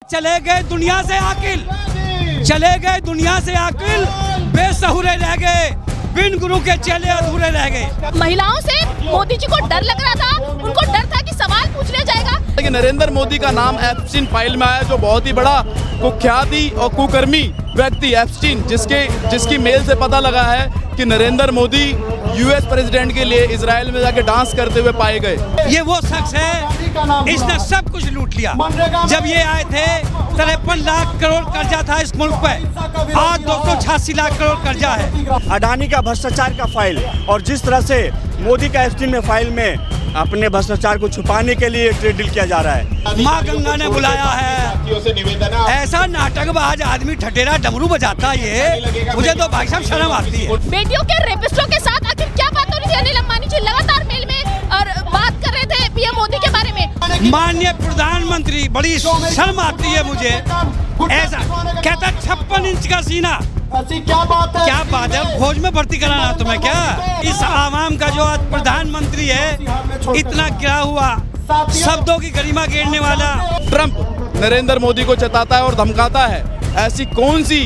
चले गए दुनिया से आकिल, चले गए दुनिया से आकिल, बेसहुरे रह गए, बिन गुरु के चेले अधूरे रह गए। महिलाओं से मोदी जी को डर लग रहा था, उनको डर था कि सवाल पूछ लिया जाएगा। लेकिन नरेंद्र मोदी का नाम एप्स्टीन फाइल में आया, जो बहुत ही बड़ा कुख्याति और कुकर्मी व्यक्ति एप्स्टीन, जिसकी मेल से पता लगा है कि नरेंद्र मोदी यूएस प्रेसिडेंट के लिए इजराइल में जाके डांस करते हुए पाए गए। ये वो शख्स है, इसने सब कुछ लूट लिया। जब ये आए थे 53 लाख करोड़ कर्जा था इस मुल्क पे, आज 286 लाख करोड़ कर्जा है। अडानी का भ्रष्टाचार का फाइल और जिस तरह से मोदी का एप्स्टीन में फाइल में अपने भ्रष्टाचार को छुपाने के लिए ट्रेड डील किया जा रहा है। माँ गंगा ने बुलाया है, ऐसा नाटकबाज आदमी ठटेरा डमरू बजाता ये, मुझे तो भाई साहब शर्म आती है। बेटियों के रेपिस्टों के साथ आखिर क्या बात हो रही थी? अनिल अंबानी जी लगातार मेल में और बात कर रहे थे पीएम मोदी के बारे में। माननीय प्रधानमंत्री, बड़ी शर्म आती है मुझे, ऐसा कहता 56 इंच का सीना, क्या बात है? फौज में भर्ती कराना तुम्हें क्या? इस आवाम का जो आज प्रधानमंत्री है, इतना गिरा हुआ, शब्दों की गरिमा गिरने वाला। ट्रंप नरेंद्र मोदी को चताता है और धमकाता है। ऐसी कौन सी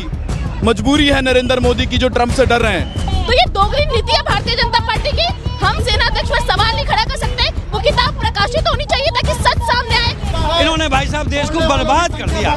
मजबूरी है नरेंद्र मोदी की जो ट्रंप से डर रहे हैं? तो ये दोगली नीति है भारतीय जनता पार्टी की। हम सेना अध्यक्ष पर सवाल नहीं खड़ा कर सकते, वो किताब प्रकाशित होनी चाहिए ताकि सच सामने आए। इन्होंने भाई साहब देश को बर्बाद कर दिया।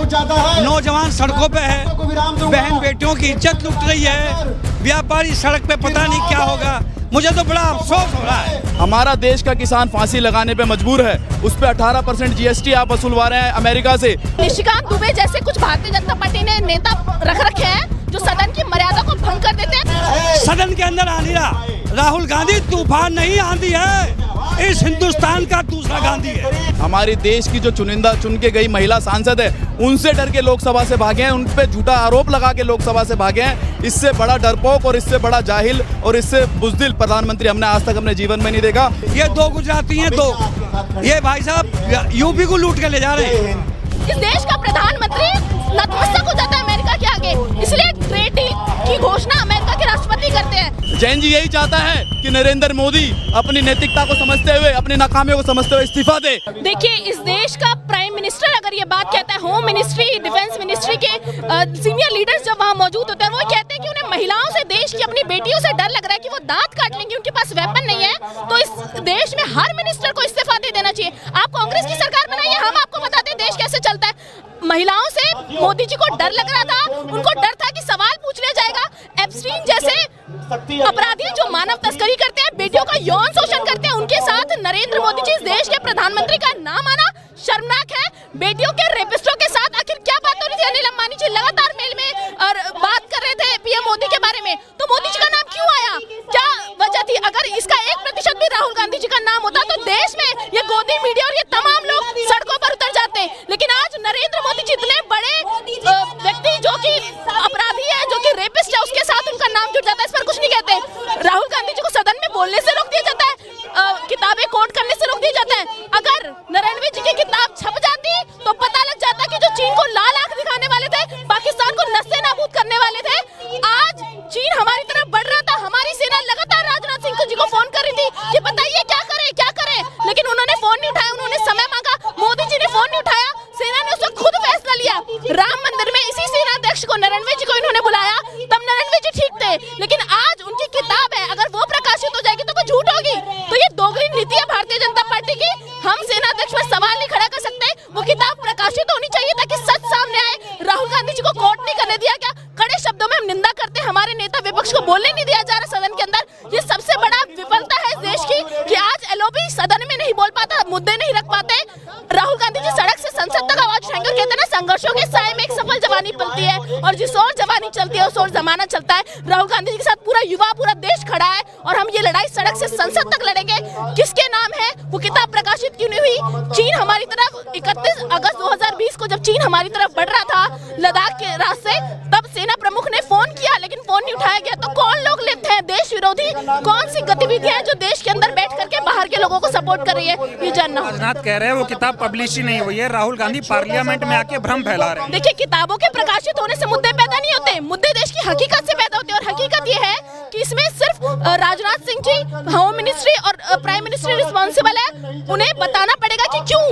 नौजवान सड़कों पे है, बहन बेटियों की इज्जत लूट रही है, व्यापारी सड़क पे पता नहीं क्या होगा। मुझे तो बड़ा अफसोस हो रहा है। हमारा देश का किसान फांसी लगाने पे मजबूर है, उस पे 18% जीएसटी आप वसूलवा रहे हैं अमेरिका से। निशिकांत दुबे जैसे कुछ भारतीय जनता पार्टी ने नेता रख रखे हैं जो सदन की मर्यादा को भंग कर देते हैं। सदन के अंदर आ नहीं रहा। राहुल गांधी तूफान नहीं आंधी है, इस हिंदुस्तान का दूसरा गांधी है। हमारी देश की जो चुन के गई महिला सांसद है, उनसे डर के लोकसभा से भागे हैं, उन पे झूठा आरोप लगा के लोकसभा से भागे हैं। इससे बड़ा डरपोक और इससे बड़ा जाहिल और इससे बुज़दिल प्रधानमंत्री हमने आज तक अपने जीवन में नहीं देखा। ये दो गुजराती हैं, दो ये भाई साहब यूपी को लूट के ले जा रहे हैं। इस देश का प्रधानमंत्री नतमस्तक हो जाता है अमेरिका के आगे, इसलिए ट्रेड डील की घोषणा अमेरिका के राष्ट्रपति करते हैं। जैन जी यही चाहता है कि नरेंद्र मोदी अपनी नैतिकता को समझते हुए, अपनी नाकामियों को समझते हुए इस्तीफा दे। देखिए, इस देश का प्राइम मिनिस्टर अगर ये बात कहता है, होम मिनिस्ट्री, डिफेंस मिनिस्ट्री के सीनियर लीडर्स जब वहाँ मौजूद होते हैं, वो कहते हैं कि उन्हें महिलाओं से, देश की अपनी बेटियों से डर लग रहा है कि वो दांत काट लेंगी, उनके पास वेपन नहीं है। तो इस देश में हर मिनिस्टर को इस्तीफा दे देना चाहिए। आप कांग्रेस की सरकार बनाइए, हम आपको बताते हैं देश कैसे चलता है। महिलाओं से मोदी जी को डर लग रहा था, उनको डर था कि सवाल पूछ लिया जाएगा। एप्स्टीन जैसे अपराधी जो मानव तस्करी करते हैं, बेटियों का यौन शोषण करते हैं, उनके साथ नरेंद्र मोदी जी इस देश के प्रधानमंत्री का नाम आना शर्मनाक है। बेटियों के रेपिस्टों के साथ आखिर क्या बात हो रही थी? अनिल अंबानी जी लगातार मेल में और बात कर रहे थे पीएम मोदी के बारे में, तो मोदी जी का नाम क्यों आया? क्या वजह थी? अगर इसका 1% भी राहुल गांधी जी का नाम होता तो देश में ये गोदी मीडिया और ये तमाम लोग सड़कों पर उतर जाते। लेकिन आज नरेंद्र मोदी जी इतने बड़े व्यक्ति जो कि अपराधी है, जो कि रेपिस्ट है, उसके साथ उनका नाम जुड़ जाता है, इस पर कुछ नहीं कहते। राहुल गांधी जी को सदन में बोलने से रोक दिया जाता है, किताबें कोट करने से रोक दिया जाता है। अगर नारायण जी की किताब छप जाती तो पता लग जाता कि जो चीन को लाल आंख दिखाने वाले थे, पाकिस्तान को नस्ते नाबूद करने वाले थे, आज चीन हमारी तरफ बढ़ रहा था। हमारी सेना लगातार राजनाथ सिंह जी को फोन कर रही थी कि बताइए क्या करें क्या करें, लेकिन उन्होंने फोन नहीं उठाया। उन्होंने समय मांगा, मोदी जी ने फोन नहीं उठाया, सेना ने उसका खुद फैसला लिया। राम मंदिर में इसी सेना अध्यक्ष को, नारायण जी को इन्होंने बुलाया, तब नारायण जी ठीक थे। लेकिन आज उनकी किताब है, अगर वो प्रकाशित हो जाएगी तो वो झूठ होगी। तो ये दोगली नीति है भारतीय जनता पार्टी की। हम सेना अध्यक्ष पर सवाल नहीं खड़ा कर सकते, वो किताब प्रकाशित होनी चाहिए ताकि सच सामने आए। राहुल गांधी जी को कोर्ट नहीं करने दिया क्या? कड़े शब्दों में हम निंदा करते हैं, हमारे नेता विपक्ष को बोलने नहीं दिया जा रहा सदन के अंदर। ये सबसे बड़ा विफलता है इस देश की कि आज एलओपी सदन में नहीं बोल पाता, मुद्दे नहीं रख पाते। राहुल गांधी जी सड़क से संसद तक आवाज उठाएंगे, कहते हैं ना, संघर्षों के साए में एक सफल जवानी पलती है, और जिस ओर जवानी चलती है उस ओर जमाना चलता है। राहुल गांधी जी के साथ पूरा युवा, पूरा देश खड़ा है, और हम ये लड़ाई सड़क से संसद तक लड़ेंगे। किसके नाम है? वो किताब प्रकाशित क्यों नहीं हुई? चीन हमारी तरफ 31 अगस्त 2020 को जब चीन हमारी तरफ बढ़ रहा था लद्दाख के रास्ते, तब सेना प्रमुख ने फोन किया, लेकिन फोन नहीं उठाया गया। तो कौन लोग लिप्त हैं? देश विरोधी कौन सी गतिविधियां हैं जो देश के अंदर बैठ करके बाहर के लोगों को सपोर्ट कर रही है, ये जानना होगा। राजनाथ कह रहे हैं वो किताब पब्लिश ही नहीं हुई है, राहुल गांधी पार्लियामेंट में आके भ्रम फैला रहे हैं। देखिए, किताबों के प्रकाशित होने से मुद्दे पैदा नहीं होते, मुद्दे देश की हकीकत से पैदा होते हैं। और हकीकत ये है कि इसमें सिर्फ राजनाथ सिंह जी, होम मिनिस्ट्री और प्राइम मिनिस्ट्री रिस्पॉन्सिबल है। उन्हें बताना पड़ेगा कि क्यों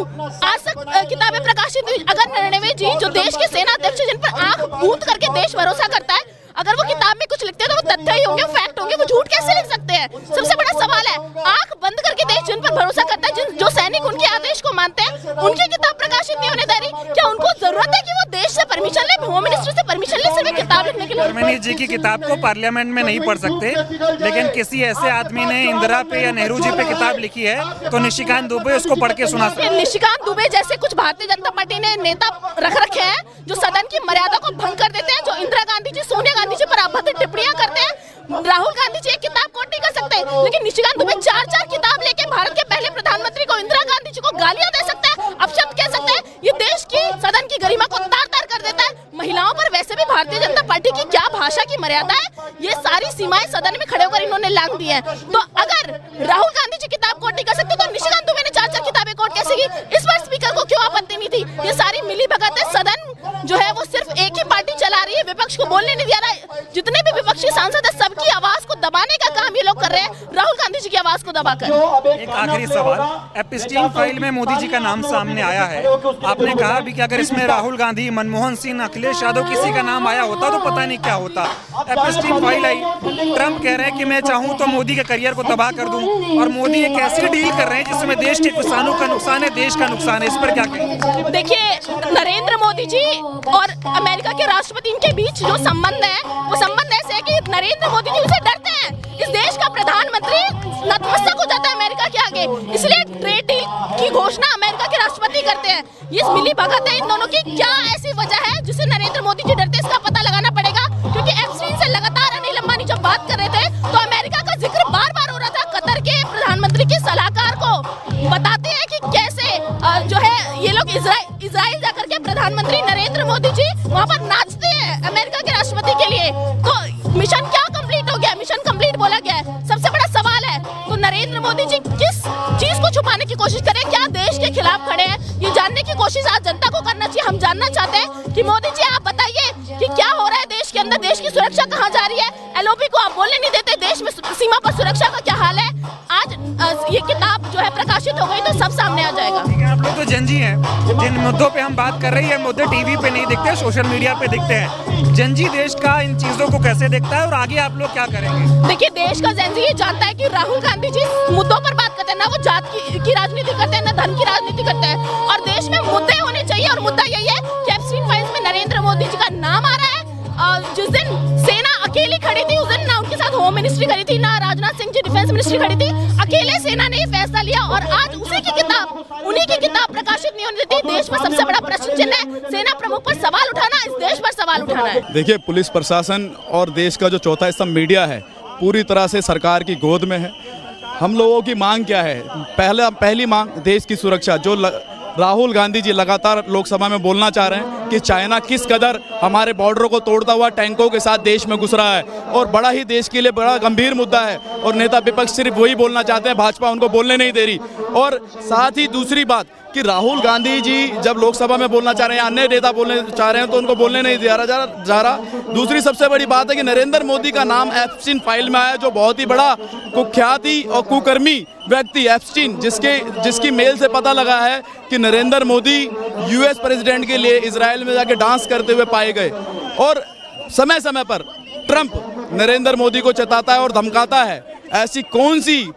आज तक किताबें प्रकाशित हुई। अगर नरवणे जी, जो देश के सेना अध्यक्ष, जिन पर आंख बूंद करके देश भरोसा करता है, अगर वो किताब में कुछ लिखते हैं तो वो तथ्य ही होंगे, फैक्ट होंगे, वो झूठ कैसे लिख सकते हैं? सबसे बड़ा सवाल है, आंख बंद करके देश जिन पर भरोसा करता है, जो सैनिक उनके आदेश को मानते हैं, उनकी किताब प्रकाशित नहीं होने दे रही। क्या उनको जरूरत है कि वो देश से परमिशन ले, होम मिनिस्ट्री से परमिशन ले सिर्फ किताब लिखने के लिए? धर्मेंद्र जी की किताब को पार्लियामेंट में नहीं पढ़ सकते, लेकिन किसी ऐसे आदमी ने इंदिरा पे या नेहरू जी पे किताब लिखी है तो निशिकांत दुबे उसको पढ़ के सुना सकते। निशिकांत दुबे जैसे कुछ भारतीय जनता पार्टी ने नेता रख रखे हैं जो सदन की मर्यादा को भंग कर देते हैं, जो इंदिरा गांधी जी, सोनिया गांधी जी पर अभद्र टिप्पणियां करते हैं। राहुल गांधी जी एक किताब कोट नहीं कर सकते, लेकिन निशिकांत दुबे 4-4 किताब लेके भारत के पहले प्रधानमंत्री को, इंदिरा गांधी जी को गालियां दे सकता है, अपशब्द कह सकता है। ये देश की सदन की गरिमा को तार-तार कर देता है। महिलाओं पर वैसे भी भारतीय जनता पार्टी की क्या भाषा की मर्यादा है, ये सारी सीमाएं सदन में खड़े होकर इन्होंने लांघ दी है। तो अगर राहुल गांधी जी किताब कोट नहीं कर सकते तो निशिकांत दुबे ने 4-4 किताबें कोट कैसे की? इस पर स्पीकर को क्यों आपत्ति नहीं थी? ये सारी मिली भगत है। सदन जो है वो सिर्फ एक ही पार्टी चला रही है, विपक्ष को बोलने नहीं दिया रहा है। जितने भी विपक्षी सांसद है, सबकी आवाज को दबाने का काम ये लोग कर रहे हैं, राहुल गांधी जी की आवाज को दबाकर। एक आखिरी सवाल, एप्स्टीन फाइल में मोदी जी का नाम सामने आया है। आपने कहा भी कि अगर इसमें राहुल गांधी, मनमोहन सिंह, अखिलेश यादव किसी का नाम आया होता तो पता नहीं क्या होता। एप्स्टीन फाइल आई, ट्रंप कह रहे हैं कि मैं चाहूं तो मोदी के करियर को तबाह कर दूं, और मोदी एक ऐसी डील कर रहे हैं जिसमें देश के किसानों का नुकसान है, देश का नुकसान है। इस पर क्या कहेंगे? देखिए, नरेंद्र मोदी जी और अमेरिका के राष्ट्रपति के बीच जो संबंध है, वो संबंध ऐसे है कि नरेंद्र मोदी जी उसे डरते हैं। इस देश का प्रधानमंत्री नतमस्तक हो जाता है अमेरिका के आगे, इसलिए ट्रेड डील की घोषणा अमेरिका के राष्ट्रपति करते हैं। ये मिली भगत है इन दोनों की। क्या ऐसी वजह है जिसे नरेंद्र मोदी जी डरते हैं? इसका पता लगाना पड़ेगा, क्योंकि एप्स्टीन से लगातार अनिल अंबानी जब बात कर रहे थे तो अमेरिका का जिक्र बार-बार हो रहा था। कतर के प्रधानमंत्री के सलाहकार को बताते हैं कि कैसे जो है ये लोग इजराइल जाकर के प्रधानमंत्री नरेंद्र मोदी जी वहाँ पर नाचते हैं अमेरिका के राष्ट्रपति के लिए। तो मिशन क्या कंप्लीट हो गया? मिशन कंप्लीट बोला गया है। सबसे बड़ा सवाल है, तो नरेंद्र मोदी जी किस चीज को छुपाने की कोशिश करें? क्या देश के खिलाफ खड़े हैं? ये जानने की कोशिश आज जनता को करना चाहिए। हम जानना चाहते हैं कि मोदी जी आप बताइए कि क्या हो रहा है देश के अंदर, देश की सुरक्षा कहाँ जा रही है? एलओपी को आप बोलने नहीं देते, देश में सीमा पर सुरक्षा का क्या हाल है? आज ये किताब जो है प्रकाशित हो गई तो सब सामने आ जाएगा। आप लोग तो जंजी हैं, जिन मुद्दों पे हम बात कर रहे हैं मुद्दे टीवी पे नहीं दिखते, सोशल मीडिया पे दिखते हैं। जंजी देश का इन चीजों को कैसे देखता है और आगे आप लोग क्या करेंगे? देखिए, देश का जंजी ये जानता है कि राहुल गांधी जी मुद्दों पर बात करते हैं, ना वो जात की राजनीति करते हैं, ना धन की राजनीति करते हैं, और देश में मुद्दे होने चाहिए। और मुद्दा यही है कि एप्स्टीन फाइल्स में नरेंद्र मोदी जी का नाम आ रहा है। जिस दिन सेना अकेली खड़ी थी, उस दिन ना उनके साथ होम मिनिस्ट्री खड़ी थी, ना राजनाथ सिंह जी डिफेंस मिनिस्ट्री खड़ी थी। अकेले सेना ने फैसला लिया और आज उसी की किताब, उन्हीं की किताब प्रकाशित नहीं होने देती। देश में सबसे बड़ा प्रश्न चिन्ह है सेना प्रमुख पर सवाल उठाना, इस देश पर सवाल उठाना है। देखिए, पुलिस प्रशासन और देश का जो चौथा स्तंभ मीडिया है, पूरी तरह से सरकार की गोद में है। हम लोगों की मांग क्या है? पहली मांग देश की सुरक्षा। जो राहुल गांधी जी लगातार लोकसभा में बोलना चाह रहे हैं कि चाइना किस कदर हमारे बॉर्डरों को तोड़ता हुआ टैंकों के साथ देश में घुस रहा है, और बड़ा ही देश के लिए बड़ा गंभीर मुद्दा है, और नेता विपक्ष सिर्फ वही बोलना चाहते हैं, भाजपा उनको बोलने नहीं दे रही। और साथ ही दूसरी बात कि राहुल गांधी जी जब लोकसभा में बोलना चाह रहे हैं, अन्य नेता बोलने चाह रहे हैं, तो उनको बोलने नहीं दिया जा रहा। दूसरी सबसे बड़ी बात है कि नरेंद्र मोदी का नाम एप्स्टीन फाइल में आया, जो बहुत ही बड़ा कुख्याति और कुकर्मी व्यक्ति एप्स्टीन, जिसकी मेल से पता लगा है कि नरेंद्र मोदी यूएस प्रेसिडेंट के लिए इजराइल में जाके डांस करते हुए पाए गए। और समय समय पर ट्रंप नरेंद्र मोदी को चेताता है और धमकाता है। ऐसी कौन सी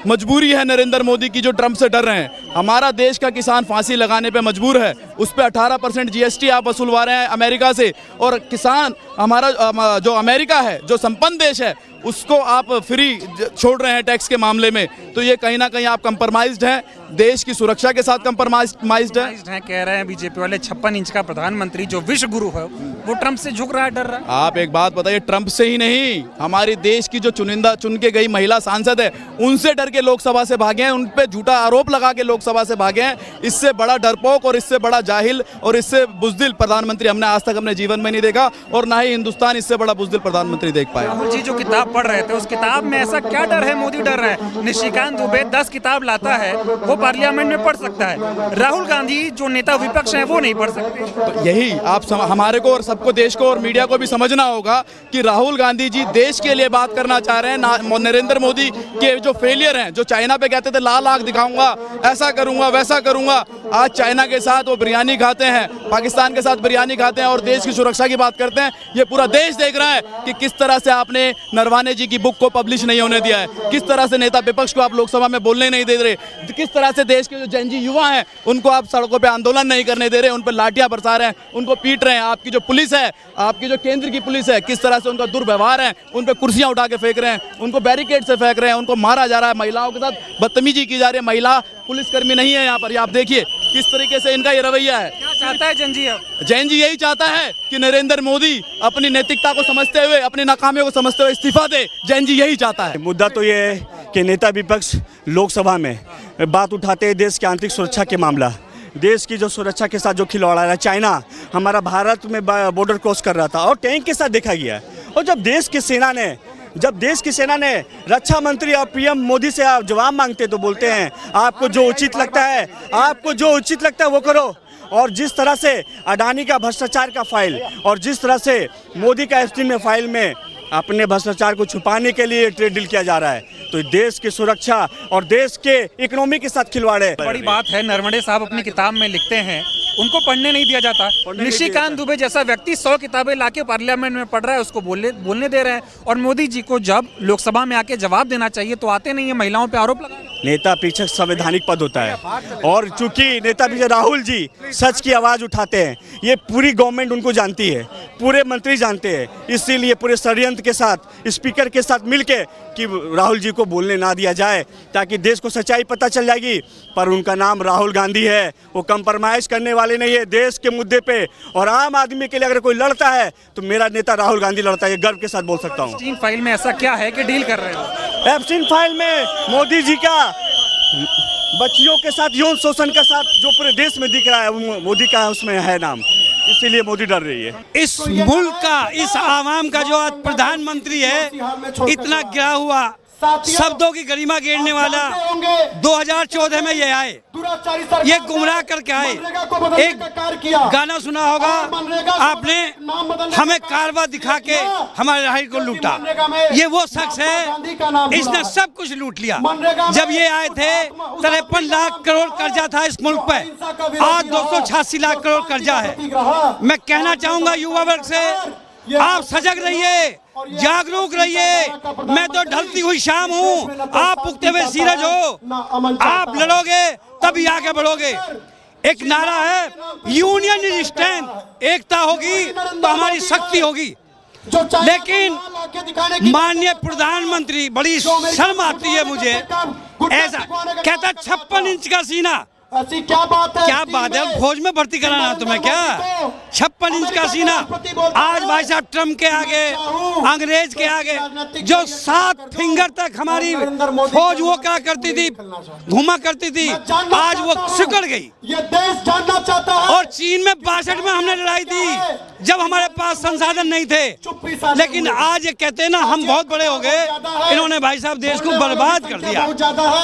मजबूरी है नरेंद्र मोदी की जो ट्रंप से डर रहे हैं? हमारा देश का किसान फांसी लगाने पे मजबूर है, उस पे 18% जीएसटी आप वसूलवा रहे हैं अमेरिका से, और किसान हमारा जो अमेरिका है, जो संपन्न देश है, उसको आप फ्री छोड़ रहे हैं टैक्स के मामले में। तो ये कहीं ना कहीं आप कंप्रोमाइज्ड हैं। देश की सुरक्षा के साथ कंप्रोमाइज्ड है। कह रहे हैं बीजेपी वाले 56 इंच का प्रधानमंत्री जो विश्व गुरु है वो ट्रंप से झुक रहा है, डर रहा है। आप एक बात बताइए, ट्रंप से ही नहीं, हमारी देश की जो चुन के गई महिला सांसद है उनसे डर के लोकसभा से भागे हैं, उन पे झूठा आरोप लगा के लोकसभा से भागे हैं। इससे बड़ा डरपोक और इससे बड़ा जाहिल और इससे बुज़दिल प्रधानमंत्री हमने आज तक अपने जीवन में नहीं देखा, और ना ही हिंदुस्तान इससे बड़ा बुज़दिल प्रधानमंत्री देख पाया। राहुल जी जो किताब पढ़ रहे थे उस किताब में ऐसा क्या डर है? मोदी डर रहा है। निशिकांत दुबे 10 किताब लाता है, वो पार्लियामेंट में पढ़ सकता है। राहुल गांधी जो नेता विपक्ष है वो नहीं पढ़ सकते। तो यही आप हमारे को और सबको, देश को और मीडिया को भी समझना होगा कि राहुल गांधी जी देश के लिए बात करना चाह रहे हैं। नरेंद्र मोदी के जो फेलियर हैं, जो चाइना पे कहते थे लाल आंख दिखाऊंगा, ऐसा करूंगा वैसा करूंगा, आज चाइना के साथ वो बिरयानी खाते हैं, पाकिस्तान के साथ बिरयानी खाते हैं और देश की सुरक्षा की बात करते हैं। ये पूरा देश देख रहा है कि किस तरह से आपने नरवाने जी की बुक को पब्लिश नहीं होने दिया है, किस तरह से नेता विपक्ष को आप लोकसभा में बोलने नहीं दे रहे, किस तरह से देश के जो जेन जी युवा हैं उनको आप सड़कों पे आंदोलन नहीं करने दे रहे, उन पर लाठियां बरसा रहे हैं, उनको पीट रहे हैं। आपकी जो पुलिस है, आपकी जो केंद्र की पुलिस है, किस तरह से उनका दुर्व्यवहार है, उन पर कुर्सियां उठा के फेंक रहे हैं, उनको बैरिकेड से फेंक रहे हैं, उनको मारा जा रहा है, महिलाओं के साथ बदतमीजी की जा रही है। महिला पुलिसकर्मी नहीं है यहाँ पर, आप देखिए किस तरीके से इनका ये रवैया है। क्या चाहता है जैन जी? जैन जी यही चाहता है कि नरेंद्र मोदी अपनी नैतिकता को समझते हुए, अपनी नाकामियों को समझते हुए इस्तीफा दे। जैन जी यही चाहता है। मुद्दा तो ये है कि नेता विपक्ष लोकसभा में बात उठाते हैं देश की आंतरिक सुरक्षा के मामला, देश की जो सुरक्षा के साथ जो खिलवाड़ रहा है। चाइना हमारा भारत में बॉर्डर क्रॉस कर रहा था और टैंक के साथ देखा गया है। और जब देश की सेना ने रक्षा मंत्री और पीएम मोदी से आप जवाब मांगते तो बोलते हैं आपको जो उचित लगता है वो करो। और जिस तरह से अडानी का भ्रष्टाचार का फाइल और जिस तरह से मोदी का एप्स्टीन में फाइल में अपने भ्रष्टाचार को छुपाने के लिए ट्रेड डील किया जा रहा है, तो देश की सुरक्षा और देश के इकोनॉमी के साथ खिलवाड़ है। बड़ी बात है। नरवणे साहब अपनी किताब में लिखते हैं, उनको पढ़ने नहीं दिया जाता। निशिकांत दुबे जैसा व्यक्ति 100 किताबें लाके पार्लियामेंट में पढ़ रहा है, उसको बोलने दे रहे हैं। और मोदी जी को जब लोकसभा में आके जवाब देना चाहिए तो आते नहीं है, महिलाओं पे आरोप लगा। नेता पीछे संवैधानिक पद होता है, और चूंकि नेता पीछे राहुल जी सच की आवाज़ उठाते हैं, ये पूरी गवर्नमेंट उनको जानती है, पूरे मंत्री जानते हैं, इसीलिए पूरे षड्यंत्र के साथ स्पीकर के साथ मिलके कि राहुल जी को बोलने ना दिया जाए ताकि देश को सच्चाई पता चल जाएगी। पर उनका नाम राहुल गांधी है, वो कंप्रोमाइज़ करने वाले नहीं है देश के मुद्दे पे। और आम आदमी के लिए अगर कोई लड़ता है तो मेरा नेता राहुल गांधी लड़ता है, ये गर्व के साथ बोल सकता हूँ। एप्स्टीन फाइल में ऐसा क्या है कि डील कर रहे हो? एप्स्टीन फाइल में मोदी जी का बच्चियों के साथ यौन शोषण का साथ जो पूरे देश में दिख रहा है, मोदी का उसमें है नाम, इसीलिए मोदी डर रही है। इस मुल्क का, इस आवाम का जो आज प्रधानमंत्री है, इतना गिरा हुआ, शब्दों की गरिमा गिरने वाला, 2014 में ये आए, ये गुमराह करके आए। एक गाना सुना होगा आपने, हमें कारवा दिखा के हमारे राही को लूटा। ये वो शख्स है, इसने सब कुछ लूट लिया। जब ये आए थे 53 लाख करोड़ कर्जा था इस मुल्क पे, आज 286 लाख करोड़ कर्जा है। मैं कहना चाहूंगा युवा वर्ग से, आप सजग रहिए, जागरूक रहिए। मैं तो ढलती हुई शाम हूँ, आप उगते हुए सूरज हो। आप लड़ोगे तभी आगे बढ़ोगे। एक नारा है, यूनियन इज स्ट्रेंथ, एकता होगी तो हमारी शक्ति होगी। लेकिन माननीय प्रधानमंत्री, बड़ी शर्म आती है मुझे, ऐसा कहता 56 इंच का सीना, क्या बात है? फौज में भर्ती कराना तुम्हें क्या? 56 इंच का सीना। आज भाई साहब ट्रम्प के आगे, अंग्रेज के आगे, जो 7 फिंगर तक हमारी फौज वो क्या करती थी, घुमा करती थी, आज वो सिकुड़ गई। और चीन में 62 में हमने लड़ाई थी जब हमारे पास संसाधन नहीं थे। लेकिन आज ये कहते हैं ना हम बहुत बड़े हो गए, इन्होंने भाई साहब देश को बर्बाद कर दिया।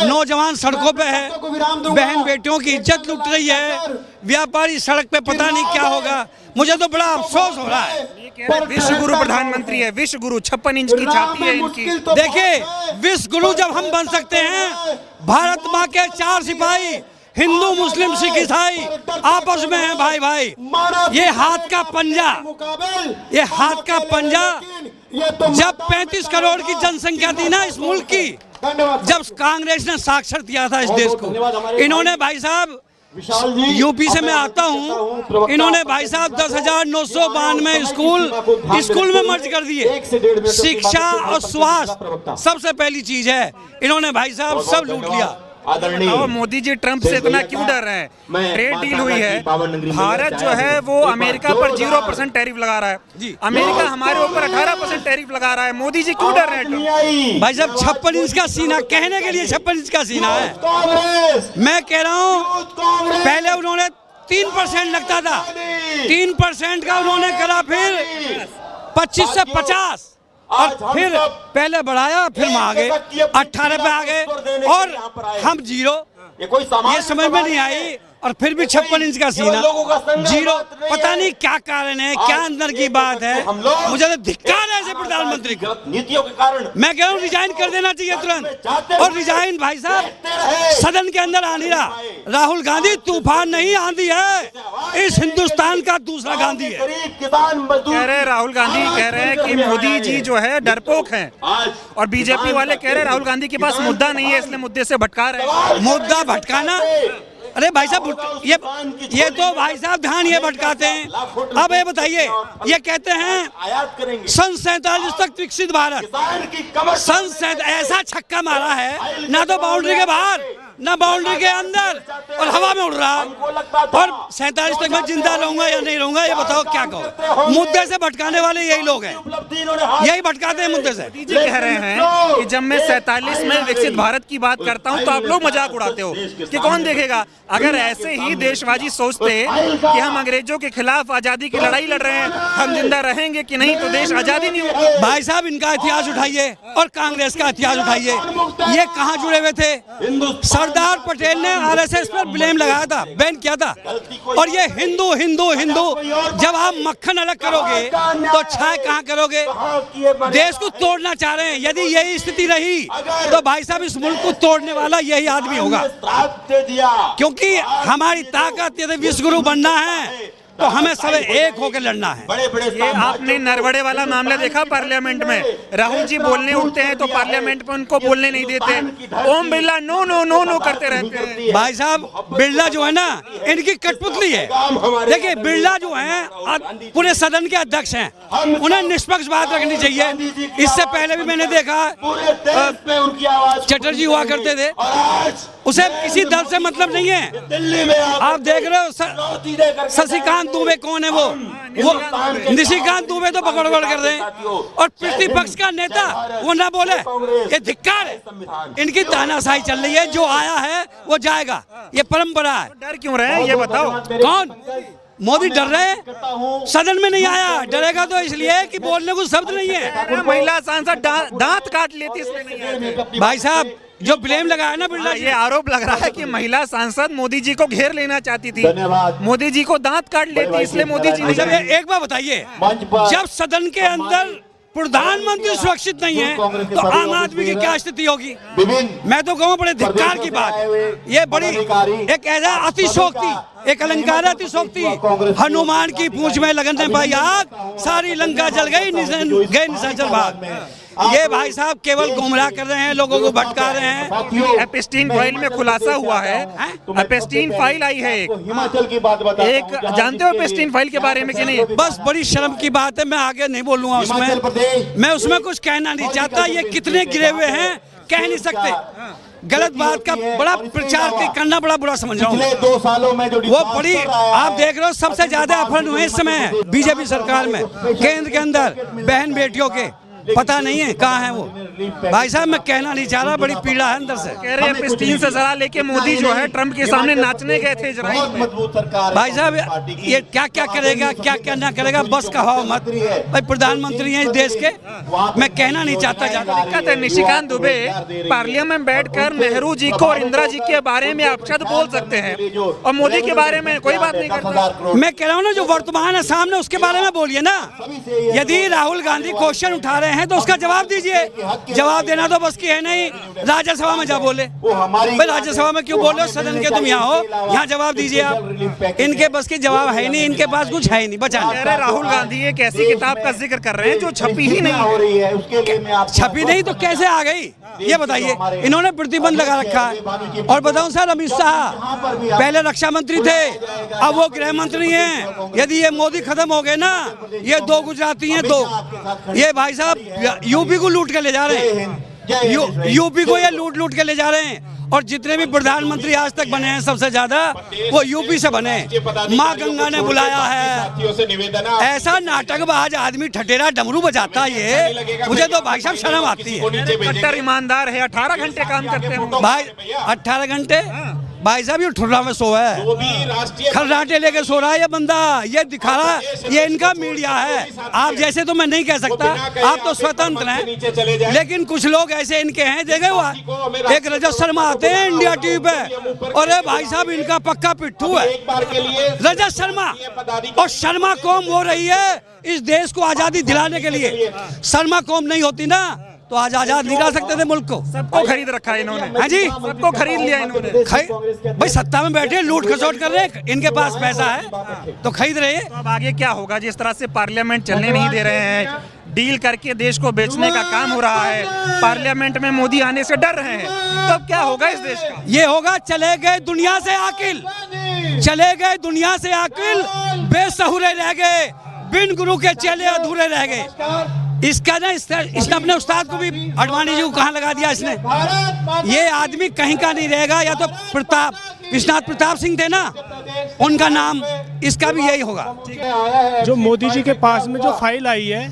नौजवान सड़कों पे है, बहन बेटियों की इज्जत लूट रही है, व्यापारी सड़क पे पता नहीं क्या होगा। मुझे तो बड़ा अफसोस हो रहा है। विश्व गुरु प्रधानमंत्री है, विश्व गुरु 56 इंच की छाती है इनकी। देखिए, विश्व गुरु जब हम बन सकते हैं, भारत माँ के 4 सिपाही, हिंदू मुस्लिम सिख ईसाई आपस में है भाई भाई। ये हाथ का पंजा, ये हाथ का पंजा। जब 35 करोड़ की जनसंख्या थी ना इस मुल्क की, जब कांग्रेस ने साक्षर किया था इस देश को, इन्होंने भाई साहब, यूपी से मैं आता हूँ, इन्होंने भाई साहब 10,992 स्कूल में मर्ज कर दिए। शिक्षा और स्वास्थ्य सबसे पहली चीज है, इन्होंने भाई साहब सब लूट लिया। और मोदी जी ट्रंप से इतना क्यों डर रहे हैं? ट्रेड डील हुई है, भारत जो है वो अमेरिका पर 0% टैरिफ लगा रहा है, अमेरिका हमारे ऊपर 18% टैरिफ लगा रहा है। मोदी जी क्यों डर रहे हैं? भाई साहब 56 इंच का सीना कहने के लिए 56 इंच का सीना है। मैं कह रहा हूँ पहले उन्होंने 3% लगता था, 3% का उन्होंने करा, फिर 25 से 50 और फिर पहले बढ़ाया, फिर वहां आ गए 18 पे आ गए और हम 0। ये समझ में नहीं आई और फिर भी 56 इंच का सीना 0। पता नहीं क्या कारण है, क्या अंदर की बात है। मुझे तो धिक्कार है ऐसे प्रधानमंत्री को। नीतियों के कारण मैं कह रहा हूँ रिजाइन कर देना चाहिए तुरंत। और रिजाइन भाई साहब सदन के अंदर आ नहीं रहा। राहुल गांधी तूफान नहीं, आंधी है। इस हिंदुस्तान का दूसरा गांधी है। कह रहे राहुल गांधी कह रहे हैं कि मोदी जी जो है डरपोक हैं, और बीजेपी वाले कह रहे हैं राहुल गांधी के पास मुद्दा नहीं है, इसलिए मुद्दे से भटका रहे हैं। मुद्दा भटकाना, अरे भाई साहब ये तो भाई साहब ध्यान ये भटकाते हैं। अब ये बताइए, ये कहते हैं सन 47 तक विकसित भारत, सन 47 ऐसा छक्का मारा है ना तो बाउंड्री के बाहर ना बाउंड्री के अंदर, और हवा में उड़ रहा। और 47 तक मैं जिंदा रहूंगा या नहीं रहूंगा ये बताओ, क्या कहो। मुद्दे से भटकाने वाले यही लोग हैं, यही भटकाते हैं मुद्दे से। जी कह रहे हैं कि जब मैं 47 में विकसित भारत की बात करता हूं तो आप लोग मजाक उड़ाते हो कि कौन देखेगा। अगर ऐसे ही देशवादी सोचते कि हम अंग्रेजों के खिलाफ आजादी की लड़ाई लड़ रहे हैं, हम जिंदा रहेंगे कि नहीं, तो देश आजादी नहीं होगा। भाई साहब इनका इतिहास उठाइए और कांग्रेस का इतिहास उठाइए, ये कहाँ जुड़े हुए थे। सरदार पटेल ने आरएसएस पर ब्लेम लगाया था, बैन किया था। और ये हिंदू हिंदू हिंदू, जब आप मक्खन अलग करोगे तो छाय कहाँ करोगे। देश को तोड़ना चाह रहे हैं। यदि यही स्थिति रही तो भाई साहब इस मुल्क को तोड़ने वाला यही आदमी होगा, क्योंकि हमारी ताकत यदि विश्व गुरु बनना है तो हमें सब एक होकर लड़ना है। ये आपने नरवड़े वाला मामला देखा पार्लियामेंट में, राहुल जी बोलने उठते हैं तो पार्लियामेंट में उनको बोलने नहीं देते। Om Birla no no no no करते रहते हैं। भाई साहब बिरला जो है ना, इनकी कठपुतली है। देखिए बिरला जो है पूरे सदन के अध्यक्ष हैं, उन्हें निष्पक्ष बात रखनी चाहिए। इससे पहले भी मैंने देखा चटर्जी हुआ करते थे, उसे किसी दल से मतलब नहीं है। आप देख रहे हो शशिकांत दुबे कौन है, वो निशिकांत दुबे तो पकड़ कर रहे हैं, और प्रतिपक्ष का नेता वो ना बोले, ये धिक्कार है। इनकी तानाशाही चल रही है, जो आया है वो जाएगा, ये परंपरा है। डर क्यों रहे हैं ये बताओ। कौन मोदी डर रहे हैं? सदन में नहीं आया, डरेगा तो इसलिए कि बोलने को शब्द नहीं है। महिला सांसद दांत काट लेती इसलिए नहीं आए। भाई साहब जो ब्लेम लगाया ना बिरला, ये आरोप लग रहा है कि महिला सांसद मोदी जी को घेर लेना चाहती थी, मोदी जी को दांत काट लेती इसलिए मोदी जी ने। एक बार बताइए, जब सदन के अंदर प्रधानमंत्री सुरक्षित नहीं है तो आम आदमी की क्या स्थिति होगी। मैं तो कहूँ बड़े धिक्कार की बात है। ये बड़ी एक ऐसा अतिशोक्ति, एक अलंकार अतिशोक्ति। हनुमान की पूंछ में लगन ने पाई आग, सारी लंका जल गई, गए निशाचर भाग। ये भाई साहब केवल गुमराह कर रहे हैं, लोगों को भटका रहे हैं। एपस्टीन फाइल में खुलासा हुआ है, एपस्टीन फाइल आई है हिमाचल की बात बता, एक जानते हो एपस्टीन फाइल के बारे में कि नहीं? बस बड़ी शर्म की बात है, मैं आगे नहीं बोलूंगा उसमें, मैं उसमें कुछ कहना नहीं चाहता। ये कितने गिरे हुए हैं कह नहीं सकते। गलत बात का बड़ा प्रचार करना बड़ा बुरा समझ रहा हूँ। 2 सालों में जो वो बड़ी आप देख रहे हो, सबसे ज्यादा अपहरण हुए इस समय बीजेपी सरकार में, केंद्र के अंदर बहन बेटियों के पता नहीं है कहाँ है वो। भाई साहब मैं कहना नहीं चाह रहा, बड़ी पीड़ा है अंदर से। कह रहे हैं एपस्टीन से सलाह लेके मोदी जो है ट्रंप के सामने नाचने गए थे इजराइल में। भाई साहब ये क्या क्या करेगा, क्या क्या ना करेगा, बस कहो मत। भाई प्रधानमंत्री हैं इस देश के, मैं कहना नहीं चाहता ज्यादा। दिक्कत है, निशिकांत दुबे पार्लियामेंट में बैठकर नेहरू जी को और इंदिरा जी के बारे में अपशब्द बोल सकते हैं और मोदी के बारे में कोई बात नहीं करता। मैं कह रहा हूँ ना, जो वर्तमान है सामने उसके बारे में बोलिए ना। यदि राहुल गांधी क्वेश्चन उठा रहे हैं तो उसका जवाब दीजिए। जवाब देना तो बस की है नहीं, राज्यसभा में जा बोले। भाई राज्यसभा में क्यों बोले, सदन के तुम यहाँ हो, यहाँ जवाब दीजिए आप। इनके बस की जवाब है नहीं, इनके पास कुछ है नहीं बचा। राहुल गांधी एक ऐसी किताब का जिक्र कर रहे हैं जो छपी ही नहीं हो रही है, उसके लिए मैं आप छपी नहीं तो कैसे आ गई ये बताइए। इन्होंने प्रतिबंध लगा रखा है। और बताऊं सर, अमित शाह पहले रक्षा मंत्री थे, अब वो गृह मंत्री हैं। यदि ये मोदी खत्म हो गए ना, ये 2 गुजराती हैं, 2 ये भाई साहब यूपी को लूट के ले जा रहे हैं। यूपी को ये लूट लूट के ले जा रहे हैं। और जितने भी प्रधानमंत्री आज तक बने हैं सबसे ज्यादा वो यूपी से बने। माँ गंगा ने बुलाया है। ऐसा नाटकबाज आदमी ठटेरा डमरू बजाता है ये, मुझे तो भाई साहब शर्म आती है। कट्टर ईमानदार है, 18 घंटे काम करते हैं वो। भाई 18 घंटे भाई साहब ये ठुर्रा में सोया है, खर्राटे लेके सो रहा है ये बंदा। ये दिखा रहा है, ये इनका मीडिया है। आप जैसे तो मैं नहीं कह सकता, आप तो स्वतंत्र हैं, लेकिन कुछ लोग ऐसे इनके हैं। देखे हुआ एक रजत शर्मा आते हैं इंडिया टीवी पे, और भाई साहब इनका पक्का पिट्ठू है रजत शर्मा। और शर्मा कौम हो रही है इस देश को आजादी दिलाने के लिए। शर्मा कौम नहीं होती ना तो आज आजाद निकाल सकते थे मुल्क को। सबको खरीद रखा है इन्होंने। हाँ जी, सबको खरीद लिया इन्होंने। भाई सत्ता में बैठे लूट खसोट कर रहे, इनके पास पैसा है तो खरीद रहे। तो अब आगे क्या होगा? जिस तरह से पार्लियामेंट चलने नहीं दे रहे हैं, डील करके देश को बेचने का काम हो रहा है, पार्लियामेंट में मोदी आने से डर रहे हैं, तब क्या होगा इस देश का? ये होगा चले गए दुनिया से आकिल, चले गए दुनिया से आकिल, बेसहुरे रह गए, बिन गुरु के चेले अधूरे रह गए। इसका ना इसने अपने उस्ताद को भी अडवाणी जी को कहाँ लगा दिया इसने। ये आदमी कहीं का नहीं रहेगा। या तो विश्वनाथ प्रताप सिंह थे ना, उनका नाम, इसका भी यही होगा। जो मोदी जी के पास में जो फाइल आई है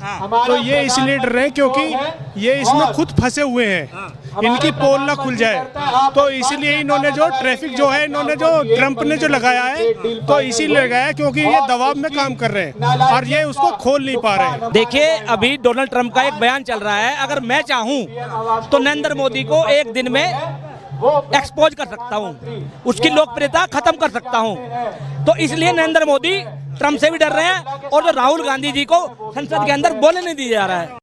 तो ये इसलिए डर रहे हैं क्योंकि ये इसमें खुद फंसे हुए हैं, इनकी पोल ना खुल जाए। तो इसीलिए इन्होंने जो ट्रैफिक जो है, इन्होंने जो ट्रंप ने जो लगाया है तो इसीलिए लगाया क्योंकि ये दबाव में काम कर रहे हैं और ये उसको खोल नहीं पा रहे हैं। देखिए अभी डोनाल्ड ट्रंप का एक बयान चल रहा है, अगर मैं चाहूं तो नरेंद्र मोदी को एक दिन में एक्सपोज कर सकता हूं, उसकी लोकप्रियता खत्म कर सकता हूं। तो इसलिए नरेंद्र मोदी ट्रंप से भी डर रहे हैं और जो राहुल गांधी जी को संसद के अंदर बोलने नहीं दिया जा रहा है।